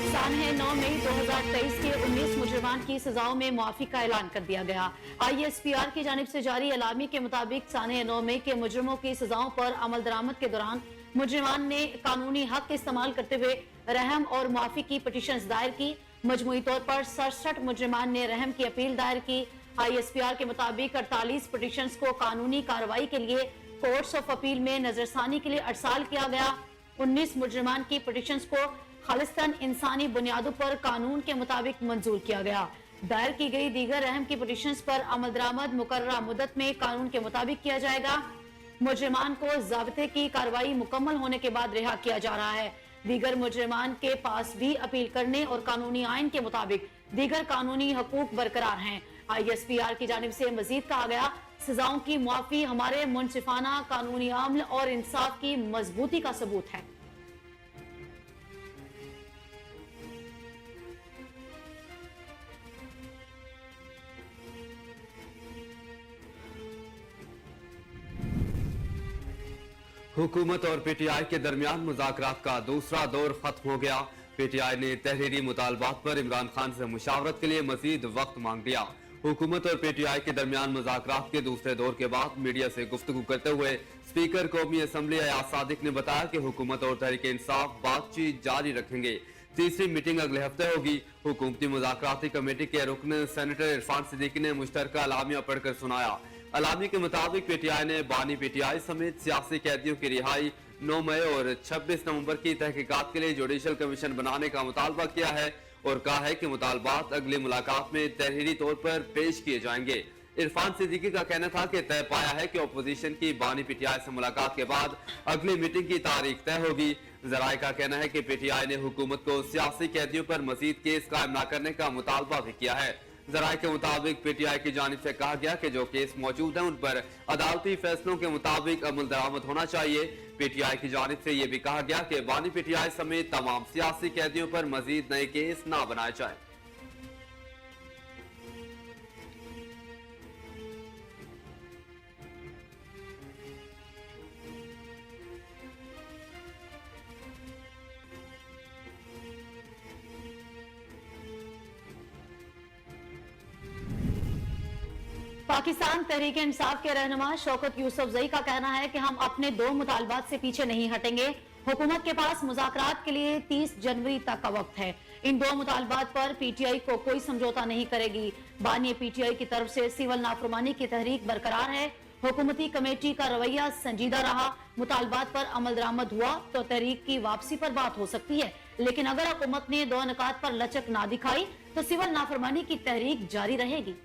सानहे 9 मई 2023 के 19 मुजरिमान की सजाओं में मुआफी का ऐलान कर दिया गया। ISPR की जानिब से जारी एलामी के मुताबिक सानहे 9 मई के मुजरिमों की सजाओं पर अमल दरामद के दौरान मुजरिमान ने कानूनी हक इस्तेमाल करते हुए रहम और मुआफी की पिटीशन दायर की। मजमूई तौर पर 67 मुजरिमान ने रहम की अपील दायर की। ISPR के मुताबिक 48 पिटीशन को कानूनी कार्रवाई के लिए कोर्ट्स ऑफ अपील में नजरसानी के लिए अरसाल किया गया। 19 मुजरिमान की पिटीशन को खालिस्तान इंसानी बुनियादों पर कानून के मुताबिक मंजूर किया गया। दायर की गई दीगर अहम की पिटीशंस पर अमल दरामद मुकर्ररा मुद्दत में कानून के मुताबिक किया जाएगा। मुजरिमान को ज़ाब्ते की कार्रवाई मुकम्मल होने के बाद रिहा किया जा रहा है। दीगर मुजरिमान के पास भी अपील करने और कानूनी आइन के मुताबिक दीगर कानूनी हकूक बरकरार हैं। ISPR की जानिब से मजीद कहा गया, सजाओं की मुआफी हमारे मुनसिफाना कानूनी अमल और इंसाफ की मजबूती का सबूत है। हुकूमत और PTI के दरमियान मुज़ाकरात का दूसरा दौर खत्म हो गया। PTI ने तहरीरी मुतालबात पर इमरान खान से मुशावरत के लिए मजीद वक्त मांग लिया। हुकूमत और PTI के दरमियान मुज़ाकरात के दूसरे दौर के बाद मीडिया से गुफ्तगू करते हुए स्पीकर कौमी असम्बली अयाज सादिक ने बताया कि हुकूमत और तहरीक इंसाफ बातचीत जारी रखेंगे। तीसरी मीटिंग अगले हफ्ते होगी। हुकूमती मुज़ाकराती कमेटी के रुकन सेनेटर इरफान सिद्दीकी ने मुश्तरका अलामिया पढ़कर सुनाया। अलामी के मुताबिक PTI ने बानी PTI समेत सियासी कैदियों की रिहाई 9 मई और 26 नवंबर की तहकीकात के लिए जुडिशल कमीशन बनाने का मुतालबा किया है और कहा है कि मुतालबात अगली मुलाकात में तहरीरी तौर पर पेश किए जाएंगे। इरफान सिद्दीकी का कहना था कि तय पाया है कि अपोजिशन की बानी PTI से मुलाकात के बाद अगली मीटिंग की तारीख तय होगी। जराये का कहना है कि PTI ने हुकूमत को सियासी कैदियों पर मजीद केस कायम न करने का मुतालबा भी किया है। जराये के मुताबिक PTI की जानिब से कहा गया कि जो केस मौजूद है उन पर अदालती फैसलों के मुताबिक अमल दरामद होना चाहिए। PTI की जानिब से यह भी कहा गया कि बानी PTI समेत तमाम सियासी कैदियों पर मजीद नए केस न बनाए जाए। पाकिस्तान तहरीक इंसाफ के रहनुमा शौकत यूसुफजई का कहना है कि हम अपने दो मुतालबात से पीछे नहीं हटेंगे। हुकूमत के पास मुज़ाकरात के लिए 30 जनवरी तक का वक्त है। इन दो मुतालबात पर PTI को कोई समझौता नहीं करेगी। बानी PTI की तरफ से सिविल नाफरमानी की तहरीक बरकरार है। हुकूमती कमेटी का रवैया संजीदा रहा। मुतालबात पर अमल दरामद हुआ तो तहरीक की वापसी पर बात हो सकती है, लेकिन अगर हुकूमत ने दो निकात पर लचक ना दिखाई तो सिविल नाफरमानी की तहरीक जारी रहेगी।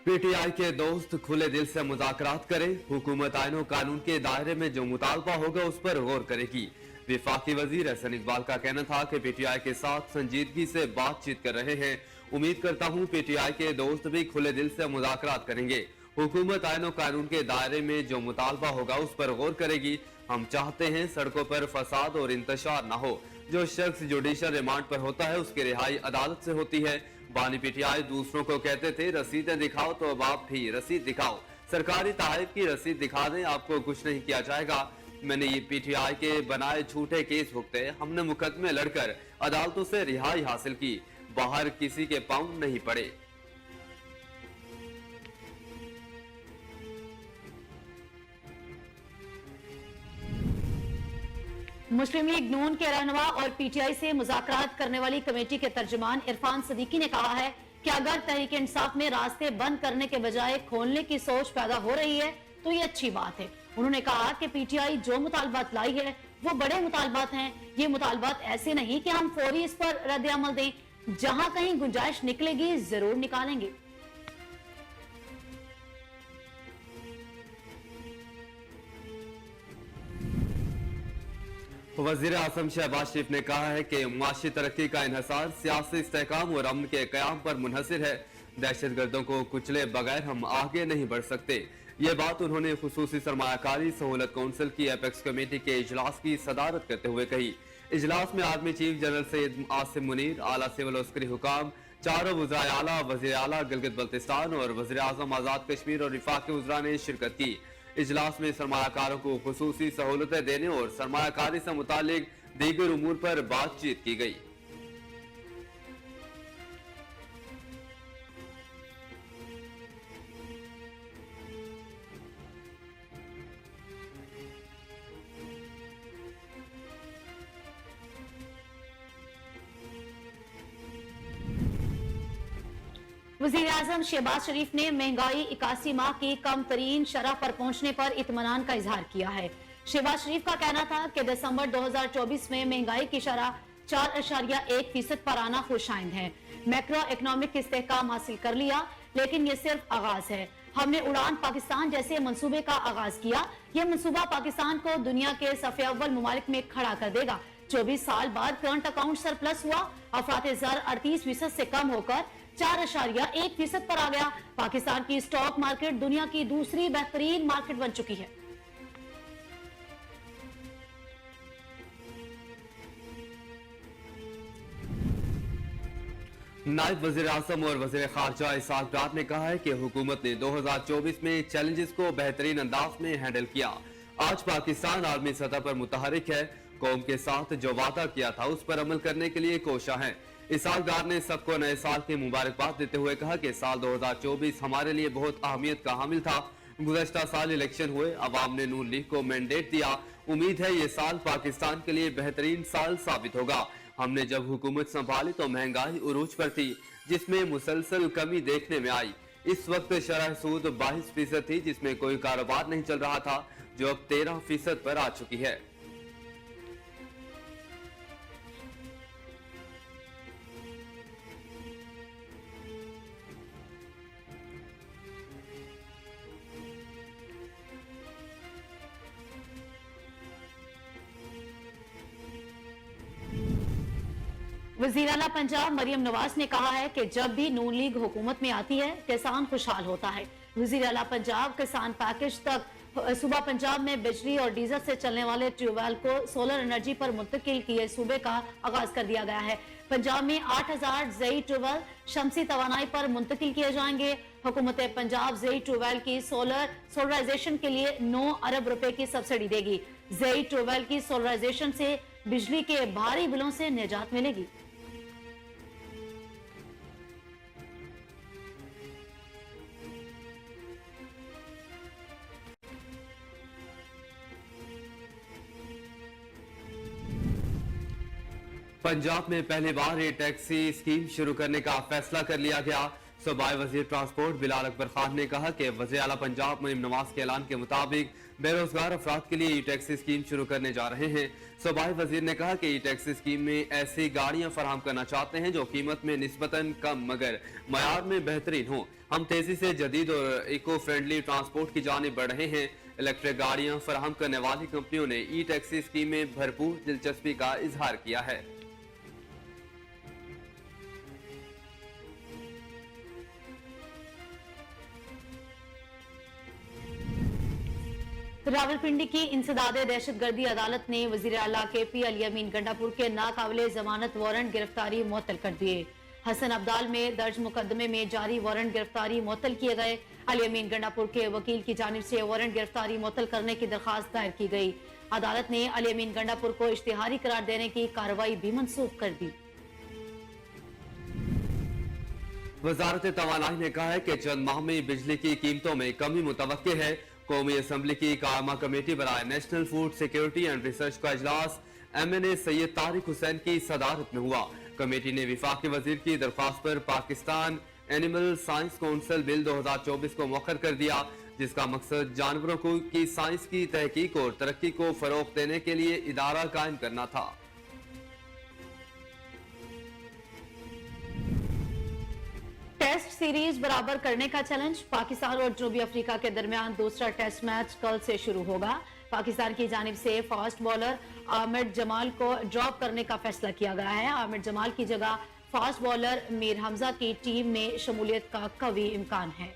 PTI के दोस्त खुले दिल से मुज़ाकरात करें। हुकूमत आईन और कानून के दायरे में जो मुतालबा होगा उस पर गौर करेगी। विफाकी वजीर एहसन इकबाल का कहना था कि PTI के साथ संजीदगी से बातचीत कर रहे हैं। उम्मीद करता हूं PTI के दोस्त भी खुले दिल से मुज़ाकरात करेंगे। हुकूमत आईन और कानून के दायरे में जो मुतालबा होगा उस पर गौर करेगी। हम चाहते हैं सड़कों पर फसाद और इंतशार न हो। जो शख्स जुडिशल रिमांड पर होता है उसकी रिहाई अदालत से होती है। बानी PTI दूसरों को कहते थे रसीदें दिखाओ, तो अब आप भी रसीद दिखाओ। सरकारी तहरीफ की रसीद दिखा दें, आपको कुछ नहीं किया जाएगा। मैंने ये PTI के बनाए झूठे केस भुगते। हमने मुकदमे लड़कर अदालतों से रिहाई हासिल की। बाहर किसी के पांव नहीं पड़े। मुस्लिम लीग नून के रहनुमा और PTI से मुज़ाकरात करने वाली कमेटी के तर्जुमान इरफान सिद्दीकी ने कहा है कि अगर तहरीक इंसाफ में रास्ते बंद करने के बजाय खोलने की सोच पैदा हो रही है तो ये अच्छी बात है। उन्होंने कहा कि PTI जो मुतालबात लाई है वो बड़े मुतालबात हैं। ये मुतालबात ऐसे नहीं कि हम फौरी इस पर रद्द अमल दें। जहां कहीं गुंजाइश निकलेगी जरूर निकालेंगे। वज़ीर आज़म शहबाज शरीफ ने कहा है कि माशी तरक्की का इन्हसार सियासी इस्तेहकाम और अमन के क़याम पर मुनहसिर है। दहशत गर्दों को कुचले बगैर हम आगे नहीं बढ़ सकते। ये बात उन्होंने खुसूसी सरमायाकारी सहूलत कौंसिल की एपेक्स कमेटी के इजलास की सदारत करते हुए कही। इजलास में army chief general Syed Asim Munir, आला सिविल अस्करी हुकाम, चारों वज़राए आला, वज़ीर आला गिलगित बल्तिस्तान और वज़ीर आज़म आज़ाद कश्मीर और वफाकी वज़रा ने शिरकत की। इजलास में सरमायाकारों को खुसूसी सहूलतें देने और सरमायाकारी से मुतालिक दीगर उमूर पर बातचीत की गई। वज़ीर आज़म शहबाज शरीफ ने महंगाई 81 माह की कम तरीन शरह पर पहुंचने पर इत्मीनान का इजहार किया है। शहबाज शरीफ का कहना था कि दिसंबर 2024 में महंगाई की शरह 4.1% पर आना खुशाइंद है। मैक्रो इकोनॉमिक इस्तेहकाम हासिल कर लिया, लेकिन ये सिर्फ आगाज है। हमने उड़ान पाकिस्तान जैसे मंसूबे का आगाज किया। यह मंसूबा पाकिस्तान को दुनिया के सफ़े अव्वल मुमालिक में खड़ा कर देगा। 24 साल बाद करंट अकाउंट सरप्लस हुआ। अफराते ज़र 38% से कम होकर 4.1% पर आ गया। पाकिस्तान की स्टॉक मार्केट दुनिया की दूसरी बेहतरीन मार्केट बन चुकी है। नायब वज़ीर आज़म और वज़ीर खारजा इसहाक डार ने कहा है कि हुकूमत ने 2024 में चैलेंजेस को बेहतरीन अंदाज में हैंडल किया। आज पाकिस्तान आलमी सतह पर मुतहरिक है। कौम के साथ जो वादा किया था उस पर अमल करने के लिए कोशा है। इसहाक डार ने सबको नए साल की मुबारकबाद देते हुए कहा कि साल 2024 हमारे लिए बहुत अहमियत का हामिल था। गुज़श्ता साल इलेक्शन हुए, अवाम ने नून लीग को मैंडेट दिया। उम्मीद है ये साल पाकिस्तान के लिए बेहतरीन साल साबित होगा। हमने जब हुकूमत संभाली तो महंगाई उरूज पर थी, जिसमें मुसलसल कमी देखने में आई। इस वक्त शरह सूद 22% थी, जिसमें कोई कारोबार नहीं चल रहा था, जो अब 13% पर आ चुकी है। वज़ीर आला पंजाब मरियम नवाज ने कहा है कि जब भी नून लीग हुकूमत में आती है किसान खुशहाल होता है। वज़ीर आला पंजाब किसान पैकेज तक सूबा पंजाब में बिजली और डीजल से चलने वाले ट्यूबवेल को सोलर एनर्जी पर मुंतकिल किए सूबे का आगाज कर दिया गया है। पंजाब में 8000 ज़ई ट्यूबवेल शमसी तवानाई पर मुंतकिल किए जाएंगे। हुकूमत पंजाब ज़ई ट्यूबवेल की सोलराइजेशन के लिए 9 अरब रुपए की सब्सिडी देगी। ज़ई ट्यूबवेल की सोलराइजेशन से बिजली के भारी बिलों से निजात मिलेगी। पंजाब में पहली बार ये टैक्सी स्कीम शुरू करने का फैसला कर लिया गया। सूबाई वजीर ट्रांसपोर्ट बिलाल अकबर खान ने कहा कि वज़ीर आला पंजाब मरियम नवाज के ऐलान के मुताबिक बेरोजगार अफराद के लिए ई टैक्सी स्कीम शुरू करने जा रहे हैं। सूबाई वजीर ने कहा कि ई टैक्सी स्कीम में ऐसी गाड़ियां फराहम करना चाहते हैं जो कीमत में निस्बतन कम मगर मयार में बेहतरीन हो। हम तेजी से जदीद और इको फ्रेंडली ट्रांसपोर्ट की जानिब बढ़ रहे हैं। इलेक्ट्रिक गाड़ियां फराहम करने वाली कंपनियों ने ई टैक्सी स्कीम में भरपूर दिलचस्पी का इजहार किया है। रावलपिंडी की इंसदादे दहशतगर्दी अदालत ने वजीर आला KP अली अमीन गंडापुर के नाकाबिले जमानत वारंट गिरफ्तारी मुअत्तल कर दिए। हसन अब्दाल में दर्ज मुकदमे में जारी वारंट गिरफ्तारी मुअत्तल किए गए। अली अमीन गंडापुर के वकील की जानिब से वारंट गिरफ्तारी मुअत्तल करने की दरखास्त दायर की गई। अदालत ने अली अमीन गंडापुर को इश्तिहारी करार देने की कार्रवाई भी मंसूख कर दी। वजारत तवानाई ने कहा है कि चंद माह में बिजली की कीमतों में कमी मुतवक्के है। कौमी असम्बली की कायमा कमेटी बनाए national food security and research का इजलास MNA सैयद तारिक हुसैन की सदारत में हुआ। कमेटी ने विफाकी वजीर की दरख्वास्त पर Pakistan animal science council bill 2024 को मौखर कर दिया, जिसका मकसद जानवरों की साइंस की तहकीक और तरक्की को फरोग देने के लिए इदारा कायम करना था। टेस्ट सीरीज बराबर करने का चैलेंज। पाकिस्तान और जनूबी अफ्रीका के दरमियान दूसरा टेस्ट मैच कल से शुरू होगा। पाकिस्तान की जानिब से फास्ट बॉलर आमिर जमाल को ड्रॉप करने का फैसला किया गया है। आमिर जमाल की जगह फास्ट बॉलर मीर हमजा की टीम में शमूलियत का कवी इम्कान है।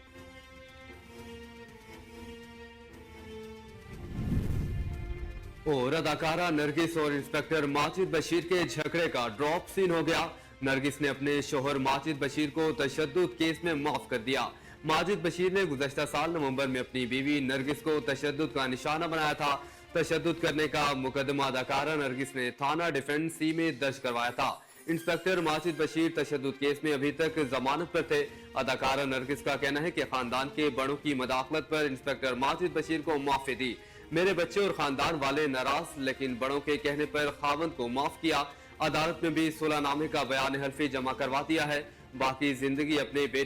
और अदाकारा नरगिस और इंस्पेक्टर माजिद बशीर के झगड़े का ड्रॉप सीन हो गया। नरगिस ने अपने शोहर माजिद बशीर को तशद्दुद केस में माफ कर दिया। माजिद बशीर ने गुज़श्ता साल नवंबर में अपनी बीवी नरगिस को तशद्दुद का निशाना बनाया था। तशद्दुद करने का मुकदमा अदाकारा नरगिस ने थाना डिफेंस सी में दर्ज करवाया था। इंस्पेक्टर माजिद बशीर तशद्दुद केस में अभी तक जमानत पर थे। अदाकारा नरगिस का कहना है कि खानदान के बड़ों की मदाखलत पर इंस्पेक्टर माजिद बशीर को माफी दी। मेरे बच्चे और खानदान वाले नाराज, लेकिन बड़ों के कहने पर खावंद को माफ किया। अदालत में भी सुलहनामे का बयान हल्फी जमा करवा दिया है। बाकी जिंदगी अपने बेटे